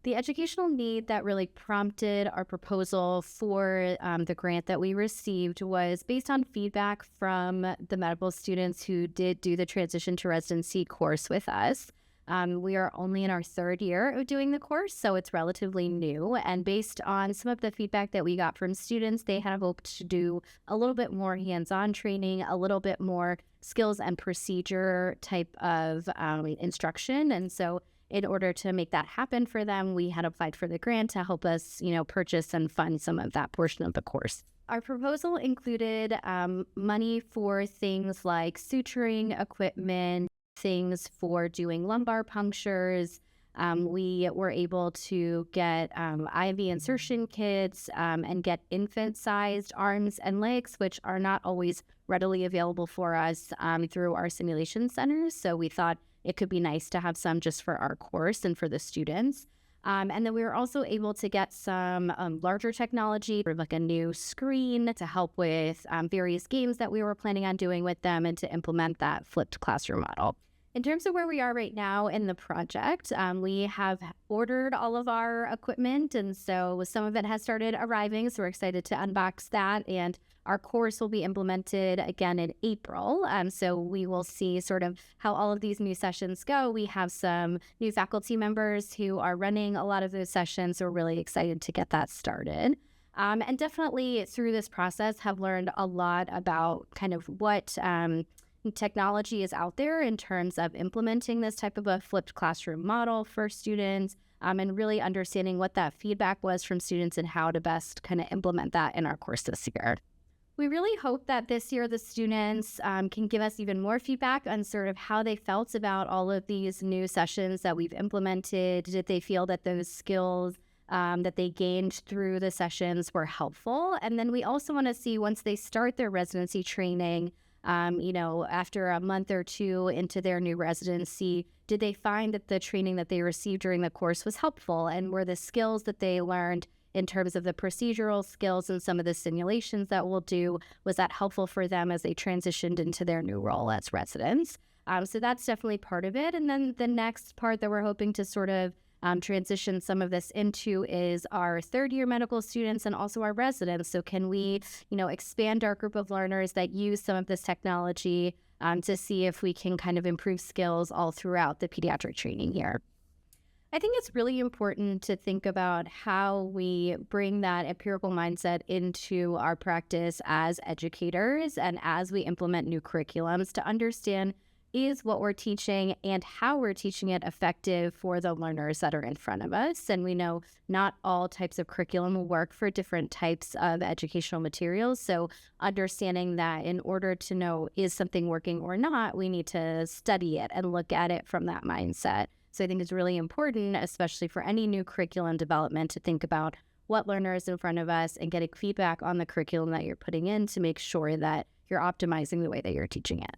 The educational need that really prompted our proposal for the grant that we received was based on feedback from the medical students who did do the transition to residency course with us. We are only in our third year of doing the course, so it's relatively new. And based on some of the feedback that we got from students, they had hoped to do a little bit more hands-on training, a little bit more skills and procedure type of instruction. And so in order to make that happen for them, we had applied for the grant to help us, purchase and fund some of that portion of the course. Our proposal included money for things like suturing equipment, things for doing lumbar punctures. We were able to get IV insertion kits and get infant-sized arms and legs, which are not always readily available for us through our simulation centers. So we thought it could be nice to have some just for our course and for the students. And then we were also able to get some larger technology, like a new screen to help with various games that we were planning on doing with them and to implement that flipped classroom model. In terms of where we are right now in the project, we have ordered all of our equipment, and so some of it has started arriving, so we're excited to unbox that, and our course will be implemented again in April, so we will see sort of how all of these new sessions go. We have some new faculty members who are running a lot of those sessions, so we're really excited to get that started. And definitely through this process have learned a lot about kind of what technology is out there in terms of implementing this type of a flipped classroom model for students, and really understanding what that feedback was from students and how to best kind of implement that in our course this year. We really hope that this year the students can give us even more feedback on sort of how they felt about all of these new sessions that we've implemented. Did they feel that those skills that they gained through the sessions were helpful? And then we also want to see, once they start their residency training, after a month or two into their new residency, did they find that the training that they received during the course was helpful? And were the skills that they learned in terms of the procedural skills and some of the simulations that we'll do, was that helpful for them as they transitioned into their new role as residents? So that's definitely part of it. And then the next part that we're hoping to sort of transition some of this into is our third-year medical students and also our residents. So can we, expand our group of learners that use some of this technology to see if we can kind of improve skills all throughout the pediatric training here? I think it's really important to think about how we bring that empirical mindset into our practice as educators and as we implement new curriculums to understand, is what we're teaching and how we're teaching it effective for the learners that are in front of us? And we know not all types of curriculum will work for different types of educational materials. So understanding that in order to know is something working or not, we need to study it and look at it from that mindset. So I think it's really important, especially for any new curriculum development, to think about what learners in front of us and getting feedback on the curriculum that you're putting in to make sure that you're optimizing the way that you're teaching it.